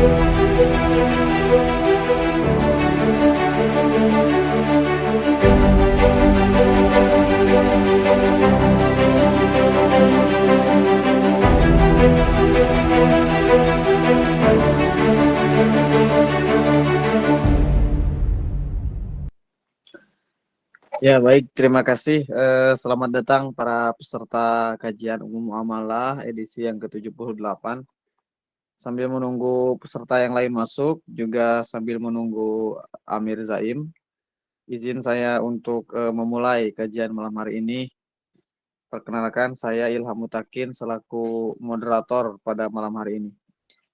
Ya, baik. Terima kasih. Selamat datang para peserta kajian umum muamalah edisi yang ke-78. Sambil menunggu peserta yang lain masuk, juga sambil menunggu Amir Zaim, izin saya untuk memulai kajian malam hari ini. Perkenalkan, saya Ilham Mutakin selaku moderator pada malam hari ini.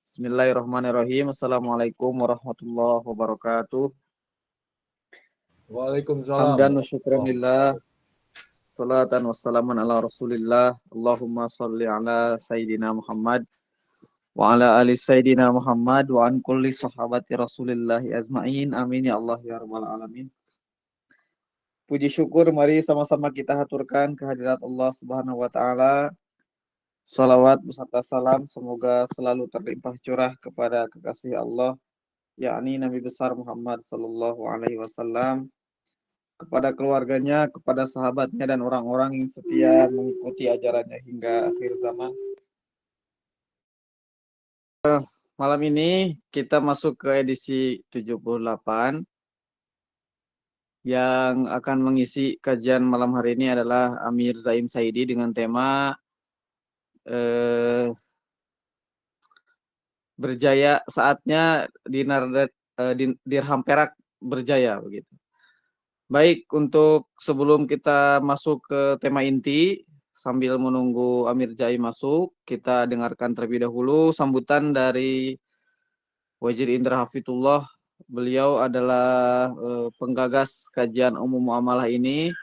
Bismillahirrahmanirrahim. Assalamualaikum warahmatullahi wabarakatuh. Waalaikumsalam. Hamdan wa syukranillah. Salatan wassalaman ala rasulillah. Allahumma salli ala Sayyidina Muhammad wa ala ali Sayyidina Muhammad wa an kulli sahabati rasulillahi azma'in. Amin ya Allah ya rabbal alamin. Puji syukur mari sama-sama kita haturkan kehadirat Allah Subhanahu wa taala. Salawat beserta salam semoga selalu terlimpah curah kepada kekasih Allah, yakni Nabi besar Muhammad sallallahu alaihi wasallam, kepada keluarganya, kepada sahabatnya dan orang-orang yang setia mengikuti ajarannya hingga akhir zaman. Malam ini kita masuk ke edisi 78. Yang akan mengisi kajian malam hari ini adalah Amir Zaim Saidi dengan tema berjaya saatnya dirham perak berjaya begitu. Baik, untuk sebelum kita masuk ke tema inti, sambil menunggu Amir Zaim masuk, kita dengarkan terlebih dahulu sambutan dari Wazir Indra Hafidhullah. Beliau adalah penggagas kajian umum muamalah ini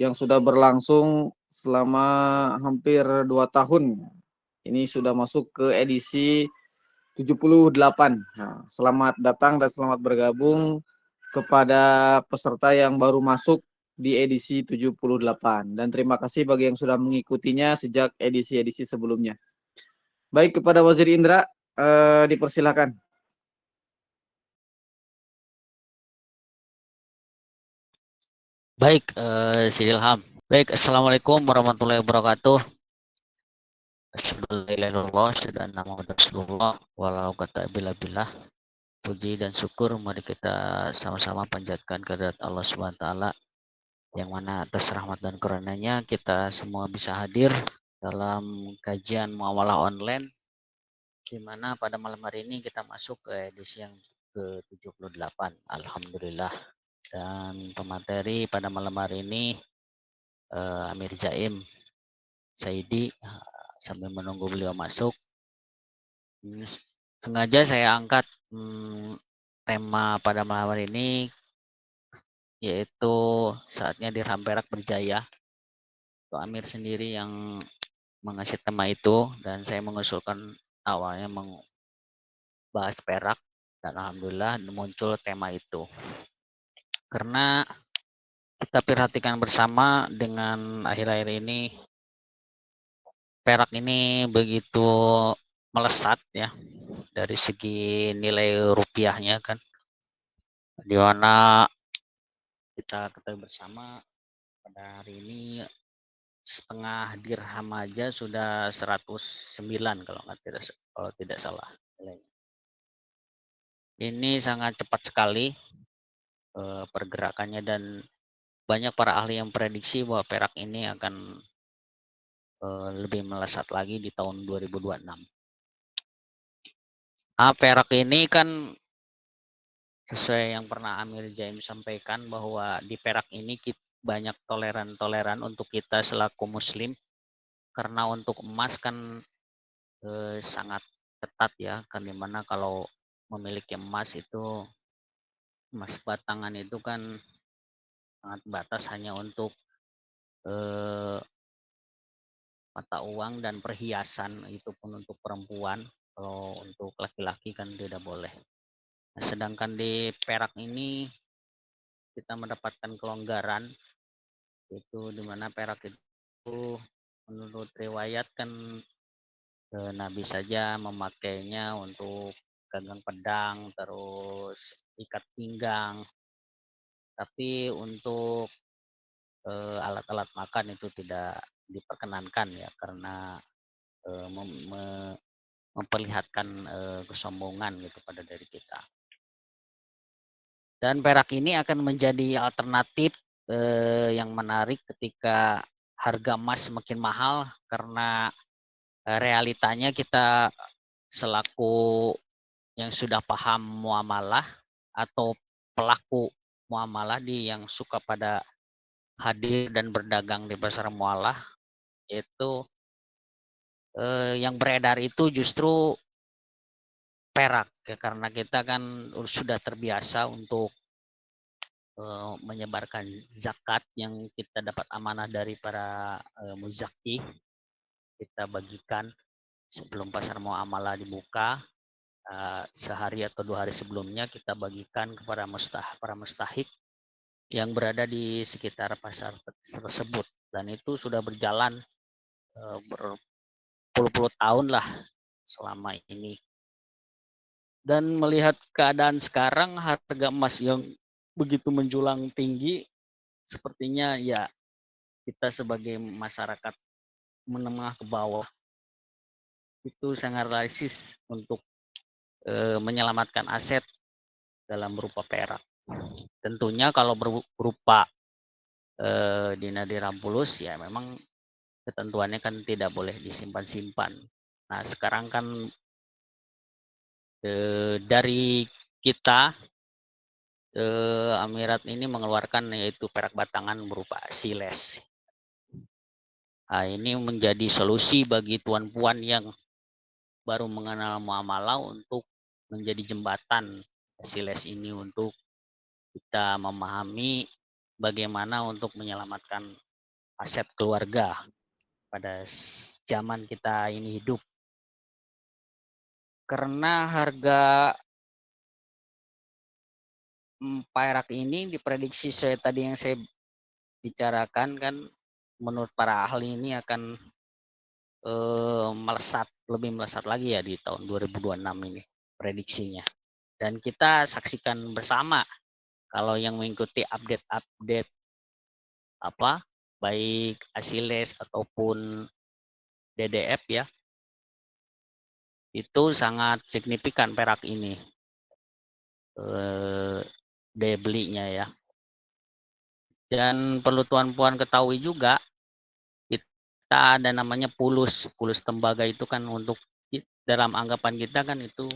yang sudah berlangsung selama hampir 2 tahun. Ini sudah masuk ke edisi 78. Nah, selamat datang dan selamat bergabung kepada peserta yang baru masuk di edisi 78. Dan terima kasih bagi yang sudah mengikutinya sejak edisi-edisi sebelumnya. Baik, kepada Wazir Indra, dipersilakan. Baik, Si Ilham. Baik, Assalamualaikum warahmatullahi wabarakatuh. Rasulullah walau kata bila-bila. Puji dan syukur mari kita sama-sama panjatkan kehadirat Allah Subhanahu wa taala yang mana atas rahmat dan karunia-Nya kita semua bisa hadir dalam kajian muamalah online, di mana pada malam hari ini kita masuk ke edisi yang ke-78. Alhamdulillah. Dan pemateri pada malam hari ini Amir Zaim Saidi. Sambil menunggu beliau masuk, sengaja saya angkat tema pada malam hari ini, yaitu saatnya dirham perak berjaya. Itu Amir sendiri yang mengasih tema itu, dan saya mengusulkan awalnya membahas perak, dan alhamdulillah muncul tema itu. Karena kita perhatikan bersama dengan akhir-akhir ini perak ini begitu melesat ya dari segi nilai rupiahnya kan, di mana kita ketahui bersama pada hari ini setengah dirham aja sudah 109 kalau tidak salah. Ini sangat cepat sekali pergerakannya, dan banyak para ahli yang prediksi bahwa perak ini akan lebih melesat lagi di tahun 2026. Perak ini kan sesuai yang pernah Amir Zaim sampaikan bahwa di perak ini banyak toleran untuk kita selaku muslim, karena untuk emas kan sangat ketat ya, kan dimana kalau memiliki emas batangan itu kan sangat batas hanya untuk mata uang dan perhiasan, itu pun untuk perempuan. Kalau untuk laki-laki kan tidak boleh. Nah, sedangkan di perak ini kita mendapatkan kelonggaran, itu dimana perak itu menurut riwayat kan Nabi saja memakainya untuk gagang pedang, terus ikat pinggang. Tapi untuk alat-alat makan itu tidak diperkenankan ya karena eh, mem- me- memperlihatkan kesombongan gitu pada diri kita. Dan perak ini akan menjadi alternatif yang menarik ketika harga emas semakin mahal karena realitanya kita selaku yang sudah paham muamalah atau pelaku muamalah yang suka pada hadir dan berdagang di pasar muamalah itu yang beredar itu justru perak ya karena kita kan sudah terbiasa untuk menyebarkan zakat yang kita dapat amanah dari para muzaki, kita bagikan sebelum pasar muamalah dibuka, sehari atau 2 hari sebelumnya kita bagikan kepada para mustahik yang berada di sekitar pasar tersebut, dan itu sudah berjalan berpuluh-puluh tahun lah selama ini. Dan melihat keadaan sekarang harga emas yang begitu menjulang tinggi, sepertinya ya kita sebagai masyarakat menengah ke bawah itu sangat realistis untuk menyelamatkan aset dalam berupa perak. Tentunya kalau berupa dinar bulus ya memang ketentuannya kan tidak boleh disimpan-simpan. Nah sekarang kan dari kita Amirat ini mengeluarkan yaitu perak batangan berupa siles. Nah, ini menjadi solusi bagi tuan-puan yang baru mengenal muamalah untuk menjadi jembatan siles ini untuk kita memahami bagaimana untuk menyelamatkan aset keluarga pada zaman kita ini hidup. Karena harga perak ini diprediksi sesuai tadi yang saya bicarakan kan menurut para ahli ini akan lebih melesat lagi ya di tahun 2026 ini prediksinya. Dan kita saksikan bersama kalau yang mengikuti update-update apa baik Asiles ataupun DDF ya, itu sangat signifikan perak ini daya belinya ya. Dan perlu tuan-puan ketahui juga, kita ada namanya pulus tembaga itu kan untuk dalam anggapan kita kan itu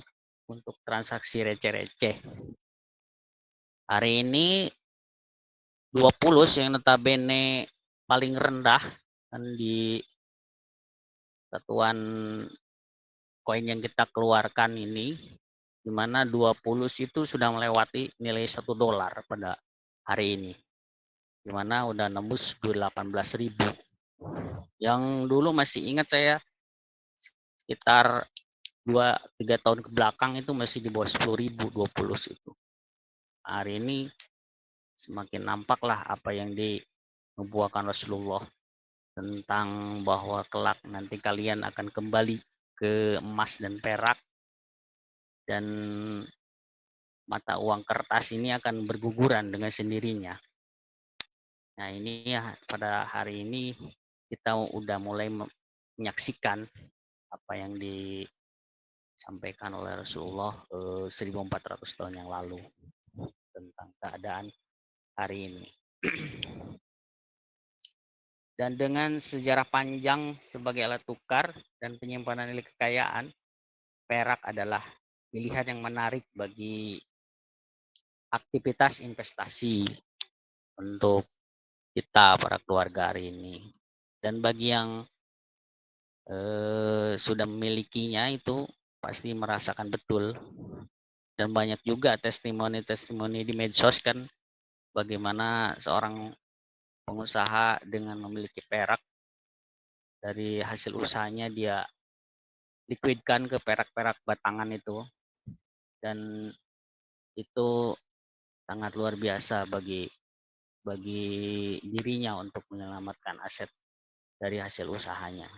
untuk transaksi receh-receh. Hari ini 2 pulus yang notabene paling rendah kan di satuan koin yang kita keluarkan ini, di mana 2 pulus itu sudah melewati nilai $1 pada hari ini, di mana udah nembus 18.000. Yang dulu masih ingat saya sekitar 2-3 tahun ke belakang itu masih di bawah 10.000 2 pulus itu. Hari ini semakin nampaklah apa yang dinubuatkan Rasulullah tentang bahwa kelak nanti kalian akan kembali ke emas dan perak, dan mata uang kertas ini akan berguguran dengan sendirinya. Nah ini ya pada hari ini kita udah mulai menyaksikan apa yang disampaikan oleh Rasulullah 1400 tahun yang lalu tentang keadaan hari ini. Dan dengan sejarah panjang sebagai alat tukar dan penyimpanan nilai kekayaan, perak adalah pilihan yang menarik bagi aktivitas investasi untuk kita para keluarga hari ini. Dan bagi yang sudah memilikinya itu pasti merasakan betul. Dan banyak juga testimoni-testimoni di medsos kan bagaimana seorang pengusaha dengan memiliki perak dari hasil usahanya dia liquidkan ke perak-perak batangan itu, dan itu sangat luar biasa bagi bagi dirinya untuk menyelamatkan aset dari hasil usahanya.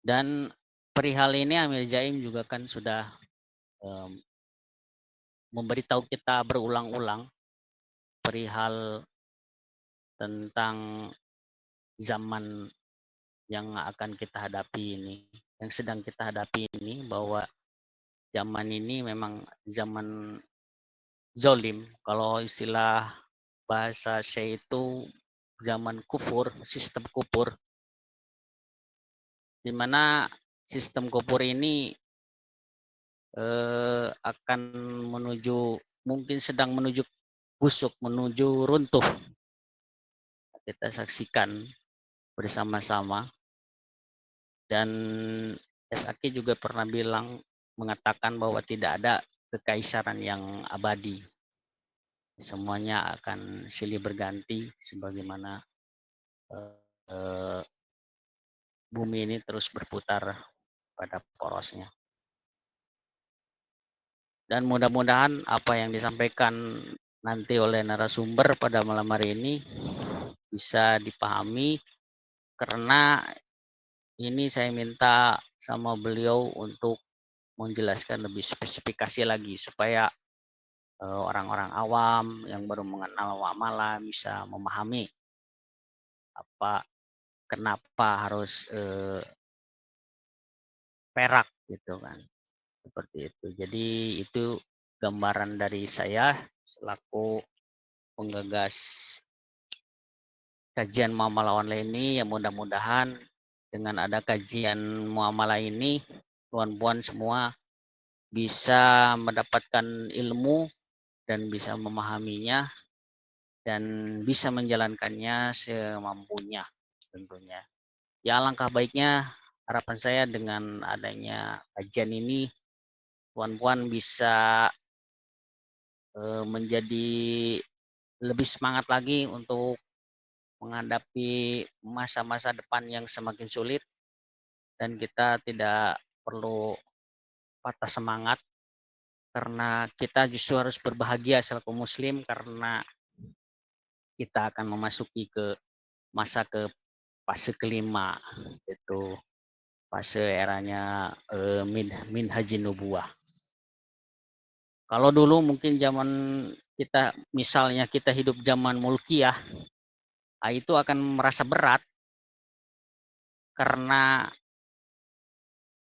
Dan perihal ini Amir Jaim juga kan sudah memberitahu kita berulang-ulang perihal tentang zaman yang akan kita hadapi ini, yang sedang kita hadapi ini, bahwa zaman ini memang zaman zolim. Kalau istilah bahasa saya itu zaman kufur, sistem kufur, di mana sistem kufur ini akan menuju, mungkin sedang menuju busuk, menuju runtuh. Kita saksikan bersama-sama. Dan SAK juga pernah mengatakan bahwa tidak ada kekaisaran yang abadi. Semuanya akan silih berganti sebagaimana bumi ini terus berputar pada porosnya. Dan mudah-mudahan apa yang disampaikan nanti oleh narasumber pada malam hari ini bisa dipahami, karena ini saya minta sama beliau untuk menjelaskan lebih spesifikasi lagi supaya orang-orang awam yang baru mengenal muamalah bisa memahami apa kenapa harus perak gitu kan, seperti itu. Jadi itu gambaran dari saya selaku penggagas kajian muamalah online ini. Ya mudah-mudahan dengan ada kajian muamalah ini puan-puan semua bisa mendapatkan ilmu dan bisa memahaminya dan bisa menjalankannya semampunya tentunya. Ya alangkah baiknya harapan saya dengan adanya kajian ini puan-puan bisa menjadi lebih semangat lagi untuk menghadapi masa-masa depan yang semakin sulit, dan kita tidak perlu patah semangat karena kita justru harus berbahagia selaku muslim karena kita akan memasuki ke masa ke fase kelima, itu fase eranya min haji nubuah. Kalau dulu mungkin zaman kita, misalnya kita hidup zaman mulkiyah, itu akan merasa berat karena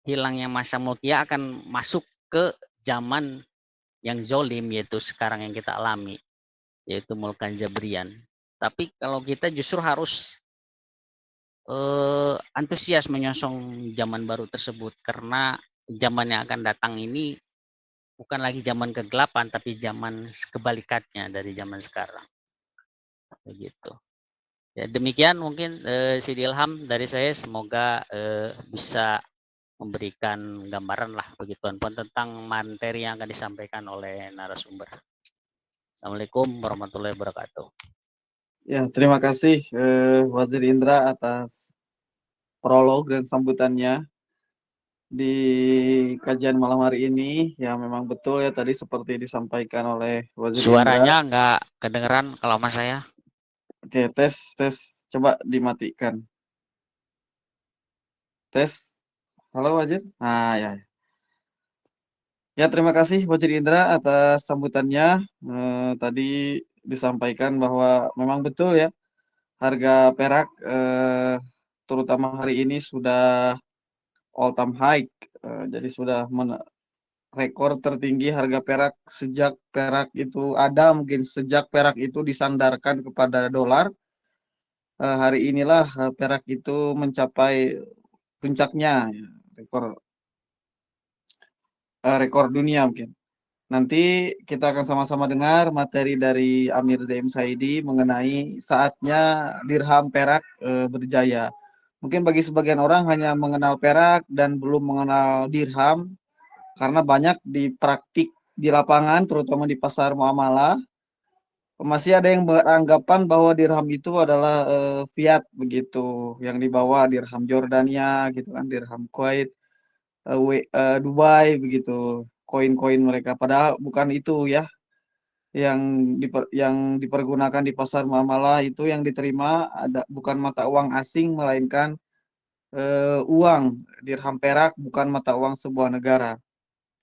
hilangnya masa mulkiyah akan masuk ke zaman yang zolim, yaitu sekarang yang kita alami, yaitu mulkan jabrian. Tapi kalau kita justru harus antusias menyongsong zaman baru tersebut, karena zaman yang akan datang ini bukan lagi zaman kegelapan, tapi zaman kebalikannya dari zaman sekarang. Begitu. Ya, demikian mungkin Sidi Ilham dari saya, semoga bisa memberikan gambaran lah bagi tuan-tuan tentang materi yang akan disampaikan oleh narasumber. Assalamualaikum warahmatullahi wabarakatuh. Ya, terima kasih Wazir Indra atas prolog dan sambutannya di kajian malam hari ini. Ya, memang betul ya tadi seperti disampaikan oleh Wazir Indra. Suaranya nggak kedengeran kalau mas saya. Oke, tes, coba dimatikan. Tes, halo Wazir. Nah, ya. Ya, terima kasih Wazir Indra atas sambutannya. Tadi disampaikan bahwa memang betul ya, harga perak terutama hari ini sudah all time high. Jadi sudah rekor tertinggi harga perak sejak perak itu ada, mungkin sejak perak itu disandarkan kepada dolar. Hari inilah perak itu mencapai puncaknya, ya, rekor dunia mungkin. Nanti kita akan sama-sama dengar materi dari Amir Zaim Saidi mengenai saatnya dirham perak berjaya. Mungkin bagi sebagian orang hanya mengenal perak dan belum mengenal dirham, karena banyak di praktik di lapangan, terutama di pasar muamalah, masih ada yang beranggapan bahwa dirham itu adalah fiat begitu, yang dibawa dirham Jordania gitu kan, dirham Kuwait, Dubai begitu, koin-koin mereka. Padahal bukan itu ya yang yang dipergunakan di pasar muamalah. Itu yang diterima ada bukan mata uang asing, melainkan uang dirham perak bukan mata uang sebuah negara.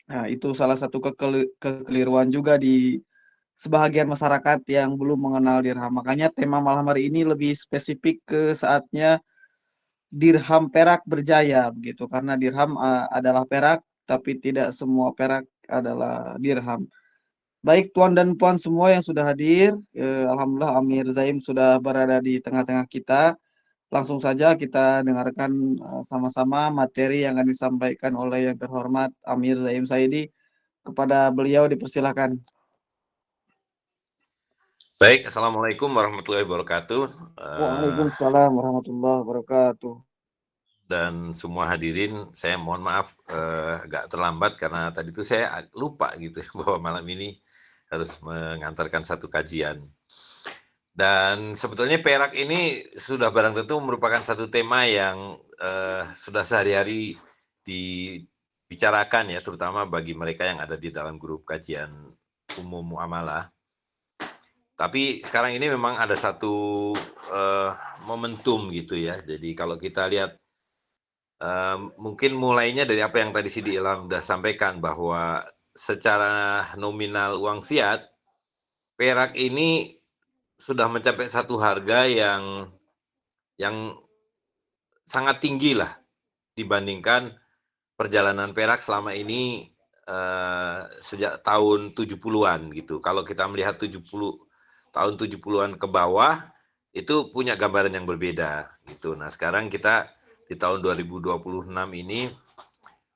Nah, itu salah satu kekeliruan juga di sebahagian masyarakat yang belum mengenal dirham. Makanya tema malam hari ini lebih spesifik ke saatnya dirham perak berjaya begitu. Karena dirham adalah perak, tapi tidak semua perak adalah dirham. Baik Tuan dan Puan semua yang sudah hadir, Alhamdulillah Amir Zaim sudah berada di tengah-tengah kita. Langsung saja kita dengarkan sama-sama materi yang akan disampaikan oleh yang terhormat Amir Zaim Saidi. Kepada beliau dipersilakan. Baik, Assalamualaikum warahmatullahi wabarakatuh. Waalaikumsalam warahmatullahi wabarakatuh. Dan semua hadirin, saya mohon maaf agak terlambat karena tadi itu saya lupa gitu bahwa malam ini harus mengantarkan satu kajian. Dan sebetulnya perak ini sudah barang tentu merupakan satu tema yang sudah sehari-hari dibicarakan ya, terutama bagi mereka yang ada di dalam grup kajian umum muamalah. Tapi sekarang ini memang ada satu momentum gitu ya. Jadi kalau kita lihat mungkin mulainya dari apa yang tadi Sidi Ilham sudah sampaikan bahwa secara nominal uang fiat perak ini sudah mencapai satu harga yang sangat tinggi lah dibandingkan perjalanan perak selama ini sejak tahun 70-an gitu. Kalau kita melihat tahun 70-an ke bawah itu punya gambaran yang berbeda gitu. Nah, sekarang kita di tahun 2026 ini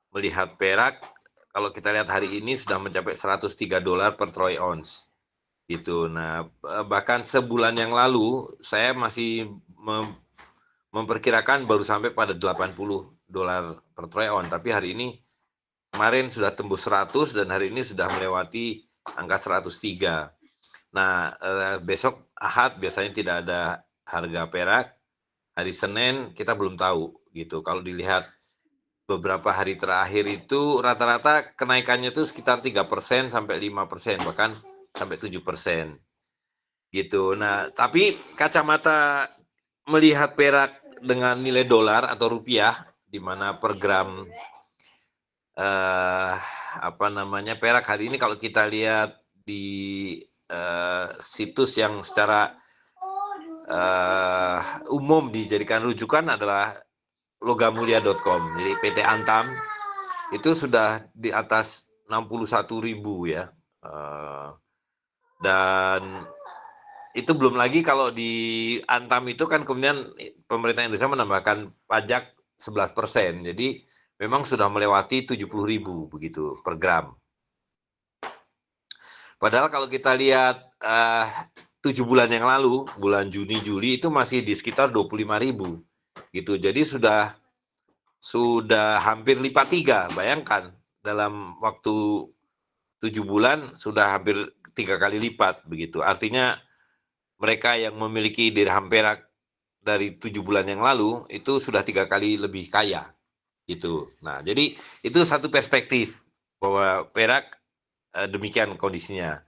melihat perak kalau kita lihat hari ini sudah mencapai $103 per troy ounce gitu. Nah, bahkan sebulan yang lalu saya masih memperkirakan baru sampai pada $80 per troy ounce, tapi hari ini kemarin sudah tembus 100 dan hari ini sudah melewati angka 103. Nah, besok Ahad biasanya tidak ada harga perak. Hari Senin kita belum tahu gitu. Kalau dilihat beberapa hari terakhir itu rata-rata kenaikannya itu sekitar 3% sampai 5%, bahkan sampai 7% gitu. Nah, tapi kacamata melihat perak dengan nilai dolar atau rupiah, di mana per gram perak hari ini kalau kita lihat di situs yang secara umum dijadikan rujukan adalah logamulia.com. Jadi PT Antam itu sudah di atas 61.000 ya. Dan itu belum lagi kalau di Antam itu kan kemudian pemerintah Indonesia menambahkan pajak 11%. Jadi memang sudah melewati 70.000 begitu per gram. Padahal kalau kita lihat 7 bulan yang lalu, bulan Juni Juli itu masih di sekitar 25.000 gitu. Jadi sudah hampir lipat 3. Bayangkan dalam waktu 7 bulan sudah hampir 3 kali lipat begitu. Artinya mereka yang memiliki dirham perak dari 7 bulan yang lalu itu sudah 3 kali lebih kaya gitu. Nah, jadi itu satu perspektif bahwa perak demikian kondisinya.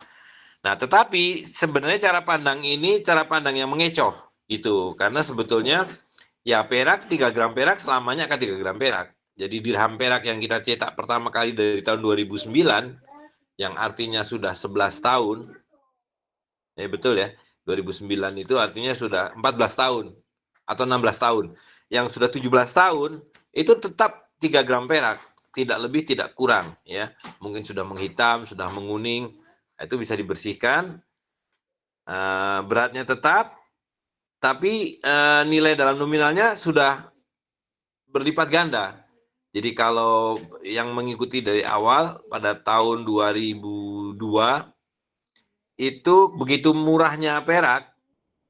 Nah, tetapi sebenarnya cara pandang ini cara pandang yang mengecoh gitu. Karena sebetulnya ya perak 3 gram perak selamanya akan 3 gram perak. Jadi dirham perak yang kita cetak pertama kali dari tahun 2009 yang artinya sudah 11 tahun. Ya betul ya. 2009 itu artinya sudah 14 tahun atau 16 tahun. Yang sudah 17 tahun itu tetap 3 gram perak, tidak lebih tidak kurang ya. Mungkin sudah menghitam, sudah menguning, itu bisa dibersihkan. Beratnya tetap, tapi nilai dalam nominalnya sudah berlipat ganda. Jadi kalau yang mengikuti dari awal pada tahun 2002 itu begitu murahnya perak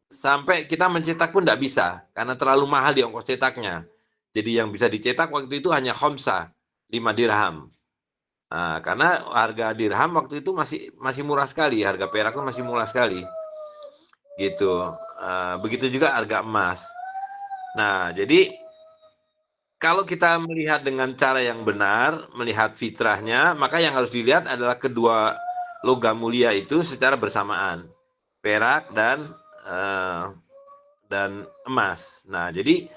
sampai kita mencetak pun tidak bisa karena terlalu mahal di ongkos cetaknya. Jadi yang bisa dicetak waktu itu hanya khamsah, 5 dirham. Nah, karena harga dirham waktu itu masih murah sekali, harga perak itu masih murah sekali. Gitu. Begitu juga harga emas. Nah, jadi kalau kita melihat dengan cara yang benar, melihat fitrahnya, maka yang harus dilihat adalah kedua logam mulia itu secara bersamaan, perak dan emas. Nah, jadi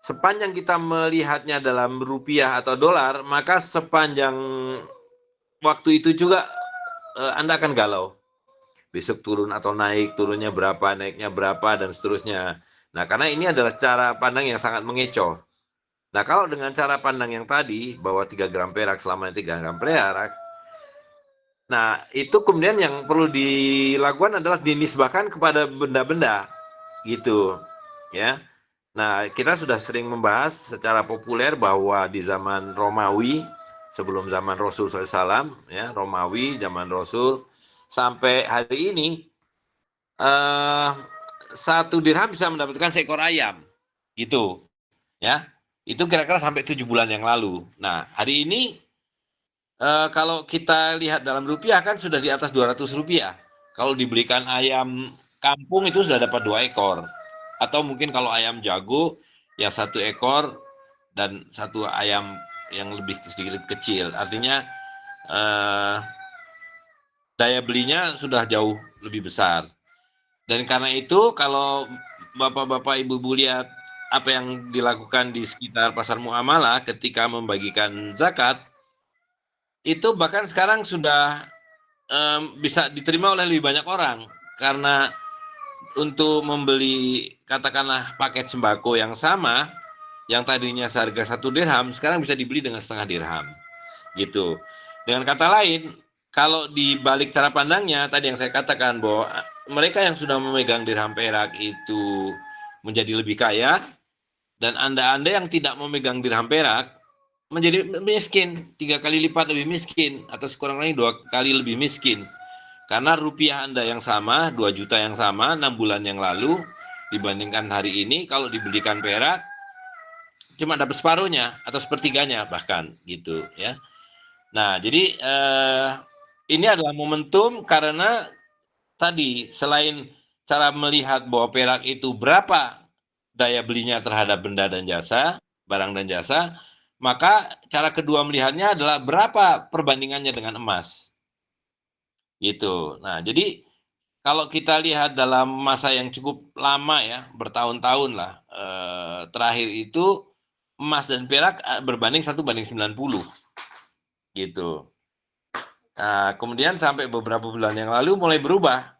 sepanjang kita melihatnya dalam rupiah atau dolar, maka sepanjang waktu itu juga Anda akan galau. Besok turun atau naik, turunnya berapa, naiknya berapa, dan seterusnya. Nah, karena ini adalah cara pandang yang sangat mengecoh. Nah, kalau dengan cara pandang yang tadi, bahwa 3 gram perak selamanya 3 gram perak, nah, itu kemudian yang perlu dilakukan adalah dinisbahkan kepada benda-benda, gitu. Ya. Nah, kita sudah sering membahas secara populer bahwa di zaman Romawi, sebelum zaman Rasul SAW, ya, Romawi, zaman Rasul, sampai hari ini, 1 dirham bisa mendapatkan seekor ayam, gitu. Ya, itu kira-kira sampai 7 bulan yang lalu. Nah, hari ini, kalau kita lihat dalam rupiah kan sudah di atas 200 rupiah. Kalau dibelikan ayam kampung itu sudah dapat 2 ekor. Atau mungkin kalau ayam jago, ya 1 ekor dan 1 ayam yang lebih sedikit kecil. Artinya daya belinya sudah jauh lebih besar. Dan karena itu kalau bapak-bapak, ibu-ibu lihat apa yang dilakukan di sekitar pasar muamalah ketika membagikan zakat, itu bahkan sekarang sudah bisa diterima oleh lebih banyak orang. Karena untuk membeli katakanlah paket sembako yang sama, yang tadinya seharga 1 dirham, sekarang bisa dibeli dengan setengah dirham. Gitu. Dengan kata lain, kalau dibalik cara pandangnya, tadi yang saya katakan bahwa mereka yang sudah memegang dirham perak itu menjadi lebih kaya, dan Anda-Anda yang tidak memegang dirham perak menjadi miskin, 3 kali lipat lebih miskin, atau sekurang kurangnya 2 kali lebih miskin. Karena rupiah Anda yang sama, 2 juta yang sama 6 bulan yang lalu, dibandingkan hari ini, kalau dibelikan perak, cuma dapat separuhnya, atau sepertiganya bahkan, gitu ya. Nah, jadi ini adalah momentum karena tadi selain cara melihat bahwa perak itu berapa daya belinya terhadap benda dan jasa, barang dan jasa, maka cara kedua melihatnya adalah berapa perbandingannya dengan emas. Gitu. Nah, jadi kalau kita lihat dalam masa yang cukup lama ya, bertahun-tahun lah, terakhir itu emas dan perak berbanding 1:90. Gitu. Nah, kemudian sampai beberapa bulan yang lalu mulai berubah.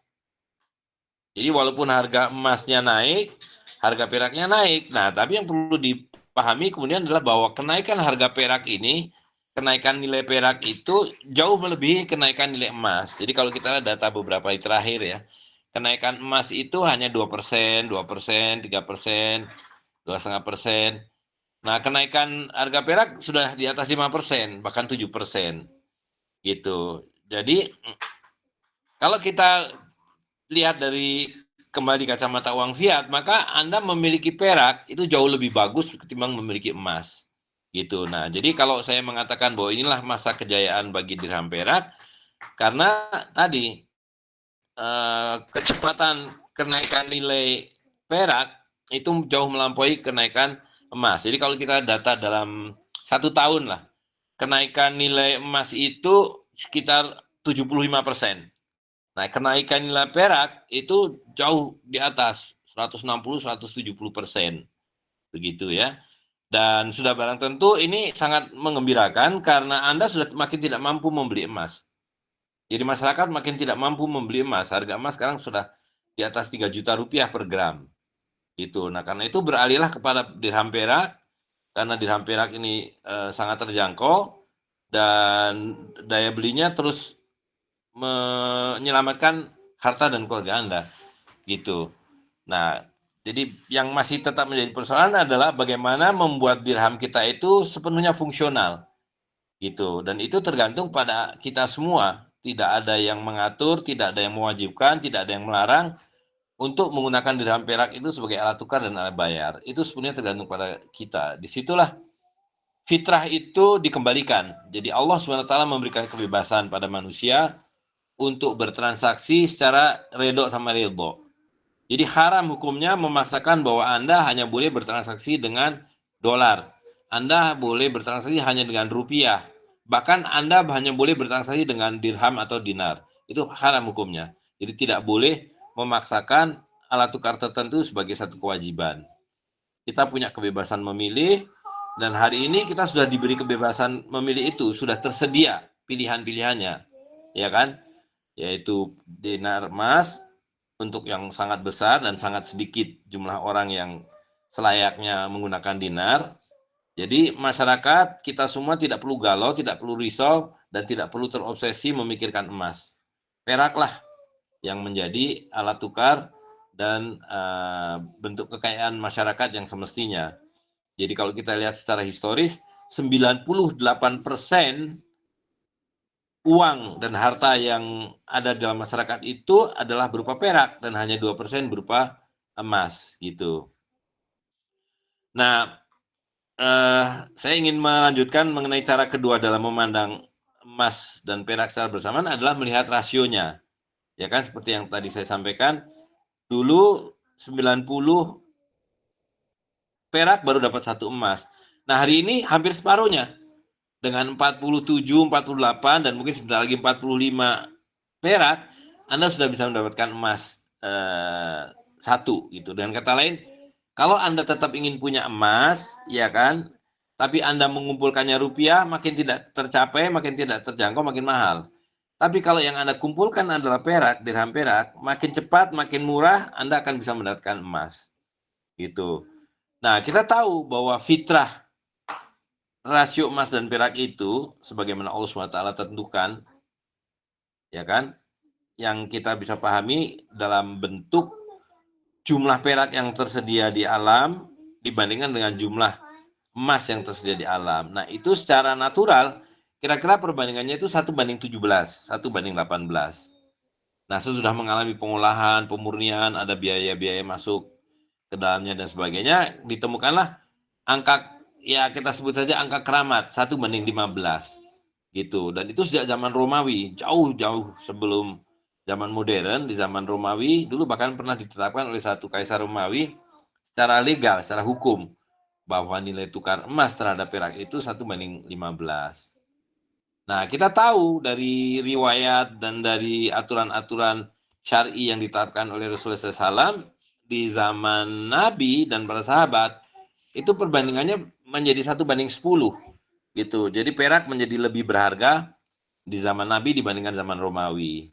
Jadi walaupun harga emasnya naik, harga peraknya naik. Nah, tapi yang perlu dipahami kemudian adalah bahwa kenaikan harga perak ini, kenaikan nilai perak itu jauh melebihi kenaikan nilai emas. Jadi kalau kita lihat data beberapa hari terakhir ya, kenaikan emas itu hanya 2%, 2%, 3%, 2,5%. Nah, kenaikan harga perak sudah di atas 5%, bahkan 7%. Gitu. Jadi kalau kita lihat dari kembali kacamata uang fiat, maka Anda memiliki perak itu jauh lebih bagus ketimbang memiliki emas. Gitu. Nah, jadi kalau saya mengatakan bahwa inilah masa kejayaan bagi dirham perak, karena tadi kecepatan kenaikan nilai perak itu jauh melampaui kenaikan emas. Jadi kalau kita data dalam 1 tahun lah, kenaikan nilai emas itu sekitar 75%. Nah, kenaikan nilai perak itu jauh di atas 160-170%. Begitu ya. Dan sudah barang tentu ini sangat mengembirakan karena Anda sudah makin tidak mampu membeli emas. Jadi masyarakat makin tidak mampu membeli emas. Harga emas sekarang sudah di atas 3 juta rupiah per gram. Gitu. Nah, karena itu beralihlah kepada dirham perak, karena dirham perak ini sangat terjangkau dan daya belinya terus menyelamatkan harta dan keluarga Anda. Gitu. Nah, jadi yang masih tetap menjadi persoalan adalah bagaimana membuat dirham kita itu sepenuhnya fungsional. Gitu. Dan itu tergantung pada kita semua. Tidak ada yang mengatur, tidak ada yang mewajibkan, tidak ada yang melarang untuk menggunakan dirham perak itu sebagai alat tukar dan alat bayar. Itu sebenarnya tergantung pada kita. Disitulah fitrah itu dikembalikan. Jadi Allah SWT memberikan kebebasan pada manusia untuk bertransaksi secara redho sama ridho. Jadi haram hukumnya memaksakan bahwa Anda hanya boleh bertransaksi dengan dolar. Anda boleh bertransaksi hanya dengan rupiah. Bahkan Anda hanya boleh bertransaksi dengan dirham atau dinar. Itu haram hukumnya. Jadi tidak boleh memaksakan alat tukar tertentu sebagai satu kewajiban. kita punya kebebasan memilih, dan hari ini kita sudah diberi kebebasan memilih itu, sudah tersedia pilihan-pilihannya, ya kan? Yaitu dinar emas untuk yang sangat besar dan sangat sedikit jumlah orang yang selayaknya menggunakan dinar. Jadi masyarakat kita semua tidak perlu galau, tidak perlu risau, dan tidak perlu terobsesi memikirkan emas. Peraklah yang menjadi alat tukar dan bentuk kekayaan masyarakat yang semestinya. Jadi kalau kita lihat secara historis, 98% uang dan harta yang ada dalam masyarakat itu adalah berupa perak dan hanya 2% berupa emas gitu. Nah, saya ingin melanjutkan mengenai cara kedua dalam memandang emas dan perak secara bersamaan adalah melihat rasionya. Ya kan, seperti yang tadi saya sampaikan, dulu 90 perak baru dapat 1 emas. Nah, hari ini hampir separuhnya. Dengan 47, 48, dan mungkin sebentar lagi 45 perak, Anda sudah bisa mendapatkan emas 1 gitu. Dengan kata lain, kalau Anda tetap ingin punya emas, ya kan, tapi Anda mengumpulkannya rupiah, makin tidak tercapai, makin tidak terjangkau, makin mahal. Tapi kalau yang Anda kumpulkan adalah perak, dirham perak, makin cepat, makin murah, Anda akan bisa mendapatkan emas. Gitu. Nah, kita tahu bahwa fitrah rasio emas dan perak itu, sebagaimana Allah SWT tentukan, ya kan, yang kita bisa pahami dalam bentuk jumlah perak yang tersedia di alam dibandingkan dengan jumlah emas yang tersedia di alam. Nah, itu secara natural, kira-kira perbandingannya itu 1:17, 1:18. Nah, sesudah mengalami pengolahan, pemurnian, ada biaya-biaya masuk ke dalamnya dan sebagainya, ditemukanlah angka, ya kita sebut saja angka keramat, 1:15. Gitu. Dan itu sejak zaman Romawi, jauh-jauh sebelum zaman modern. Di zaman Romawi, dulu bahkan pernah ditetapkan oleh satu kaisar Romawi secara legal, secara hukum, bahwa nilai tukar emas terhadap perak itu 1:15. Nah, kita tahu dari riwayat dan dari aturan-aturan syar'i yang ditetapkan oleh Rasulullah SAW di zaman Nabi dan para sahabat, itu perbandingannya menjadi 1:10 gitu. Jadi perak menjadi lebih berharga di zaman Nabi dibandingkan zaman Romawi.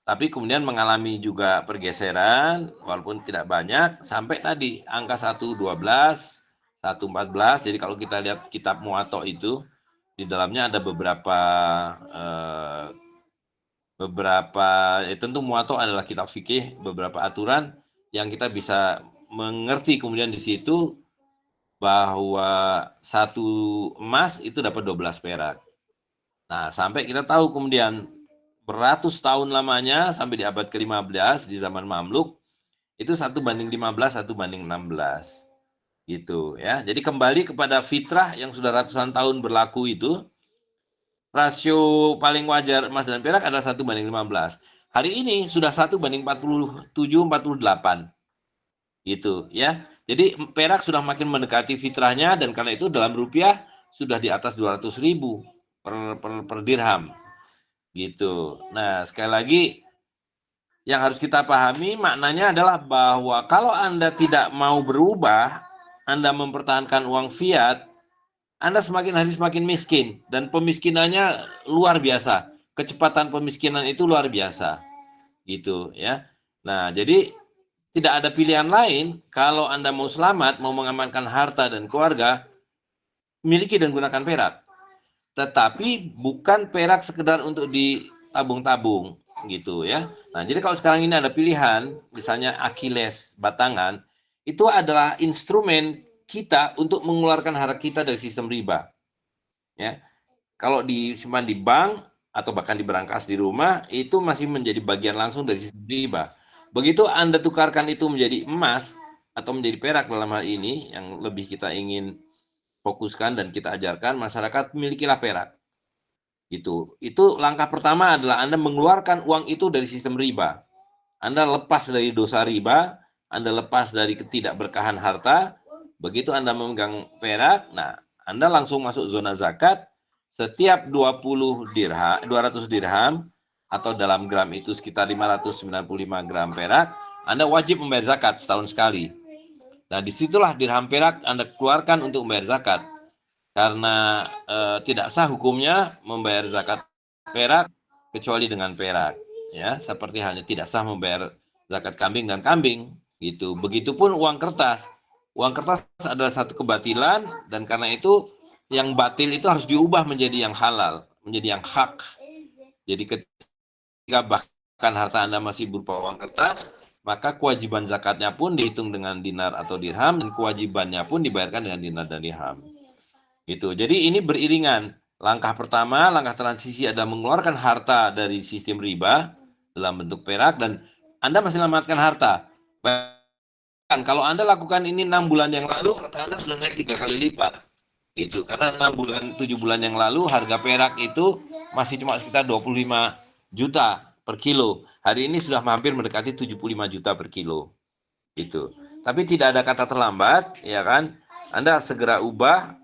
Tapi kemudian mengalami juga pergeseran, walaupun tidak banyak, sampai tadi angka 1:12, 1:14. Jadi kalau kita lihat kitab Muwatta itu, di dalamnya ada tentu Muwatta adalah kitab fikih, beberapa aturan yang kita bisa mengerti kemudian di situ bahwa 1 emas itu dapat 12 perak. Nah, sampai kita tahu kemudian beratus tahun lamanya sampai di abad ke-15 di zaman Mamluk itu 1:15, 1:16 gitu ya. Jadi kembali kepada fitrah yang sudah ratusan tahun berlaku itu, rasio paling wajar emas dan perak adalah 1:15. Hari ini sudah 1:47, 48 gitu ya. Jadi perak sudah makin mendekati fitrahnya, dan karena itu dalam rupiah sudah di atas 200.000 per dirham gitu. Nah, sekali lagi yang harus kita pahami maknanya adalah bahwa kalau Anda tidak mau berubah, Anda mempertahankan uang fiat, Anda semakin hari semakin miskin, dan pemiskinannya luar biasa. Kecepatan pemiskinan itu luar biasa. Gitu ya. Nah, jadi tidak ada pilihan lain kalau Anda mau selamat, mau mengamankan harta dan keluarga, miliki dan gunakan perak. Tetapi bukan perak sekedar untuk ditabung-tabung gitu ya. Nah, jadi kalau sekarang ini ada pilihan, misalnya Achilles batangan, itu adalah instrumen kita untuk mengeluarkan harta kita dari sistem riba. Ya. Kalau disimpan di bank atau bahkan diberangkas di rumah, itu masih menjadi bagian langsung dari sistem riba. Begitu Anda tukarkan itu menjadi emas atau menjadi perak dalam hal ini, yang lebih kita ingin fokuskan dan kita ajarkan, masyarakat milikilah perak. Itu langkah pertama adalah Anda mengeluarkan uang itu dari sistem riba. Anda lepas dari dosa riba, Anda lepas dari ketidakberkahan harta. Begitu Anda memegang perak, nah Anda langsung masuk zona zakat. Setiap 200 dirham atau dalam gram itu sekitar 595 gram perak, Anda wajib membayar zakat setahun sekali. Nah, disitulah dirham perak Anda keluarkan untuk membayar zakat. Karena tidak sah hukumnya membayar zakat perak kecuali dengan perak. Ya, seperti halnya tidak sah membayar zakat kambing dan kambing. Gitu. Begitupun uang kertas. Uang kertas adalah satu kebatilan dan karena itu yang batil itu harus diubah menjadi yang halal, menjadi yang hak. Jadi ketika bahkan harta Anda masih berupa uang kertas, maka kewajiban zakatnya pun dihitung dengan dinar atau dirham dan kewajibannya pun dibayarkan dengan dinar dan dirham. Gitu. Jadi ini beriringan. Langkah pertama, langkah transisi adalah mengeluarkan harta dari sistem riba dalam bentuk perak dan Anda masih selamatkan harta. Bahkan kalau Anda lakukan ini 6 bulan yang lalu, harta Anda sudah naik 3 kali lipat. Gitu. Karena 6 bulan, 7 bulan yang lalu harga perak itu masih cuma sekitar 25 juta per kilo. Hari ini sudah hampir mendekati 75 juta per kilo. Gitu. Tapi tidak ada kata terlambat, ya kan? Anda segera ubah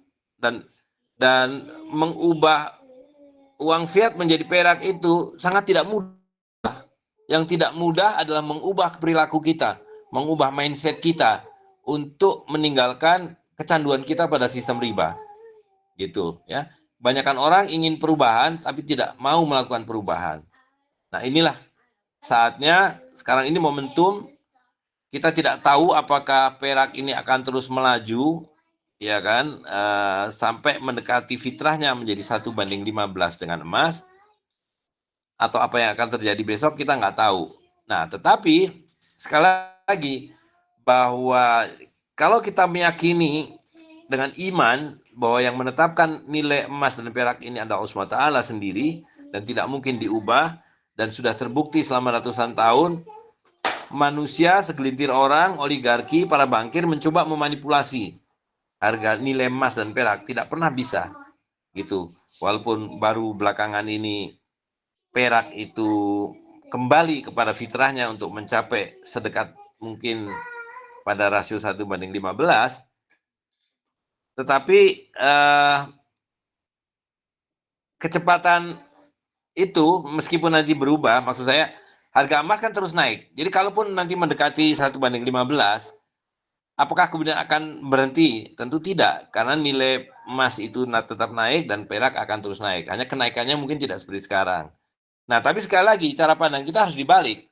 dan mengubah uang fiat menjadi perak itu sangat tidak mudah. Yang tidak mudah adalah mengubah perilaku kita, mengubah mindset kita untuk meninggalkan kecanduan kita pada sistem riba. Gitu, ya. Banyakan orang ingin perubahan tapi tidak mau melakukan perubahan. Nah, inilah saatnya sekarang ini momentum. Kita tidak tahu apakah perak ini akan terus melaju, ya kan, sampai mendekati fitrahnya menjadi 1:15 dengan emas, atau apa yang akan terjadi besok kita nggak tahu. Nah, tetapi sekali lagi bahwa kalau kita meyakini dengan iman bahwa yang menetapkan nilai emas dan perak ini adalah Allah SWT sendiri dan tidak mungkin diubah dan sudah terbukti selama ratusan tahun, manusia, segelintir orang, oligarki, para bankir mencoba memanipulasi harga nilai emas dan perak, tidak pernah bisa. Gitu. Walaupun baru belakangan ini perak itu kembali kepada fitrahnya untuk mencapai sedekat mungkin pada rasio 1:15, tetapi kecepatan itu meskipun nanti berubah, maksud saya harga emas kan terus naik. Jadi kalaupun nanti mendekati 1:15, apakah kemudian akan berhenti? Tentu tidak, karena nilai emas itu tetap naik dan perak akan terus naik. Hanya kenaikannya mungkin tidak seperti sekarang. Nah, tapi sekali lagi cara pandang kita harus dibalik.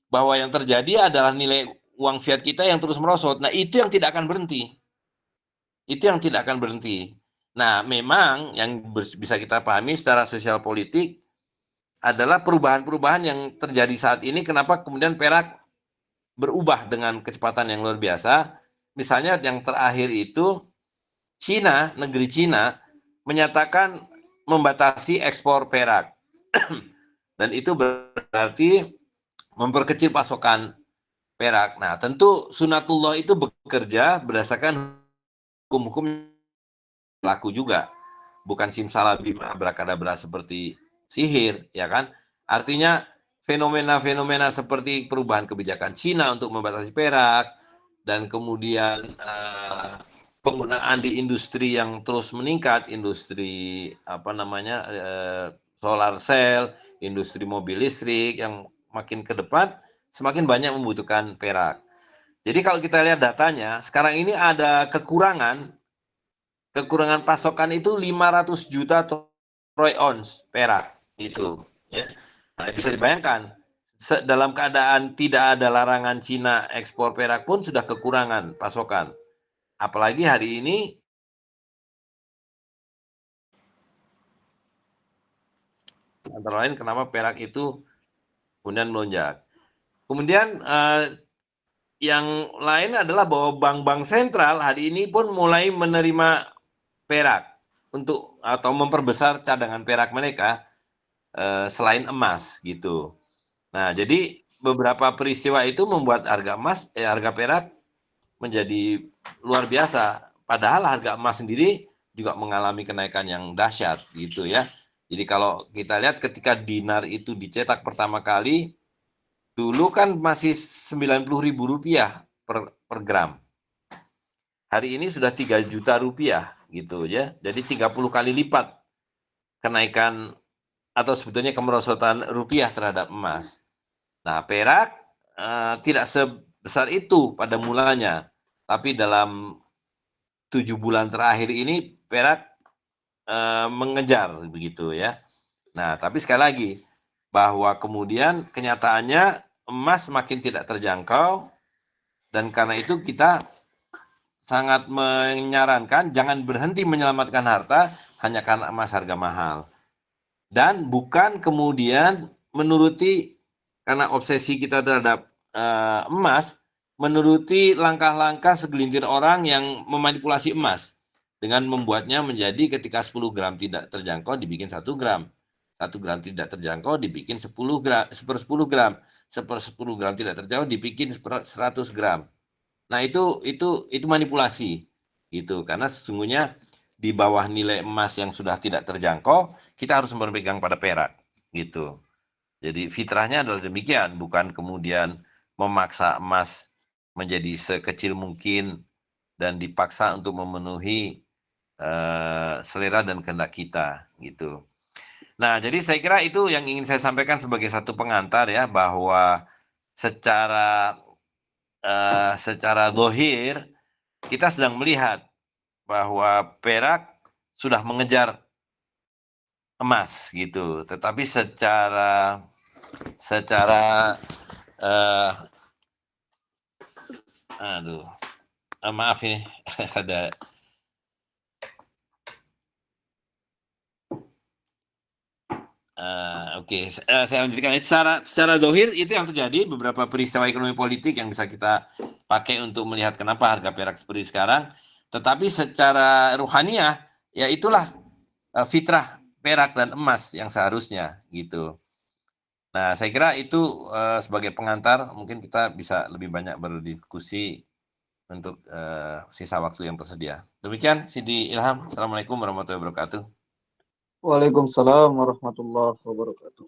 Bahwa yang terjadi adalah nilai uang fiat kita yang terus merosot. Nah, itu yang tidak akan berhenti. Itu yang tidak akan berhenti. Nah, memang yang bisa kita pahami secara sosial politik adalah perubahan-perubahan yang terjadi saat ini. Kenapa kemudian perak berubah dengan kecepatan yang luar biasa? Misalnya yang terakhir itu Cina, negeri Cina menyatakan membatasi ekspor perak. Dan itu berarti memperkecil pasokan perak. Nah, tentu sunatullah itu bekerja berdasarkan hukum-hukum laku juga. Bukan simsalabim abrakadabra seperti sihir, ya kan? Artinya fenomena-fenomena seperti perubahan kebijakan Cina untuk membatasi perak, dan kemudian penggunaan di industri yang terus meningkat, industri solar cell, industri mobil listrik yang makin ke depan semakin banyak membutuhkan perak. Jadi kalau kita lihat datanya, sekarang ini ada kekurangan pasokan itu 500 juta troy ounce perak itu, ya. Nah, bisa dibayangkan dalam keadaan tidak ada larangan Cina ekspor perak pun sudah kekurangan pasokan. Apalagi hari ini antara lain kenapa perak itu kemudian melonjak. Kemudian yang lain adalah bahwa bank-bank sentral hari ini pun mulai menerima perak untuk atau memperbesar cadangan perak mereka selain emas gitu. Nah, jadi beberapa peristiwa itu membuat harga perak menjadi luar biasa. Padahal harga emas sendiri juga mengalami kenaikan yang dahsyat gitu ya. Jadi kalau kita lihat ketika dinar itu dicetak pertama kali, dulu kan masih Rp90.000 per gram. Hari ini sudah 3 juta rupiah gitu ya. Jadi 30 kali lipat kenaikan atau sebetulnya kemerosotan rupiah terhadap emas. Nah, perak tidak sebesar itu pada mulanya. tapi dalam 7 bulan terakhir ini perak mengejar begitu ya. Nah, tapi sekali lagi bahwa kemudian kenyataannya emas semakin tidak terjangkau, dan karena itu kita sangat menyarankan jangan berhenti menyelamatkan harta hanya karena emas harga mahal. Dan bukan kemudian menuruti, karena obsesi kita terhadap emas, menuruti langkah-langkah segelintir orang yang memanipulasi emas dengan membuatnya menjadi ketika 10 gram tidak terjangkau dibikin 1 gram. 1 gram tidak terjangkau dibikin 10 gram, 10 gram. 10 gram tidak terjangkau dibikin 100 gram. Nah, itu manipulasi gitu, karena sesungguhnya di bawah nilai emas yang sudah tidak terjangkau, kita harus berpegang pada perak gitu. Jadi fitrahnya adalah demikian, bukan kemudian memaksa emas menjadi sekecil mungkin dan dipaksa untuk memenuhi selera dan kehendak kita gitu. Nah, jadi saya kira itu yang ingin saya sampaikan sebagai satu pengantar ya, bahwa secara zahir kita sedang melihat bahwa perak sudah mengejar emas gitu, tetapi secara maaf ini ada oke. Saya lanjutkan. Secara zahir itu yang terjadi, beberapa peristiwa ekonomi politik yang bisa kita pakai untuk melihat kenapa harga perak seperti sekarang. Tetapi secara ruhaniah, ya itulah fitrah perak dan emas yang seharusnya gitu. Nah, saya kira itu sebagai pengantar, mungkin kita bisa lebih banyak berdiskusi untuk sisa waktu yang tersedia. Demikian, Sidi Ilham. Assalamualaikum warahmatullahi wabarakatuh. Waalaikumsalam warahmatullahi wabarakatuh.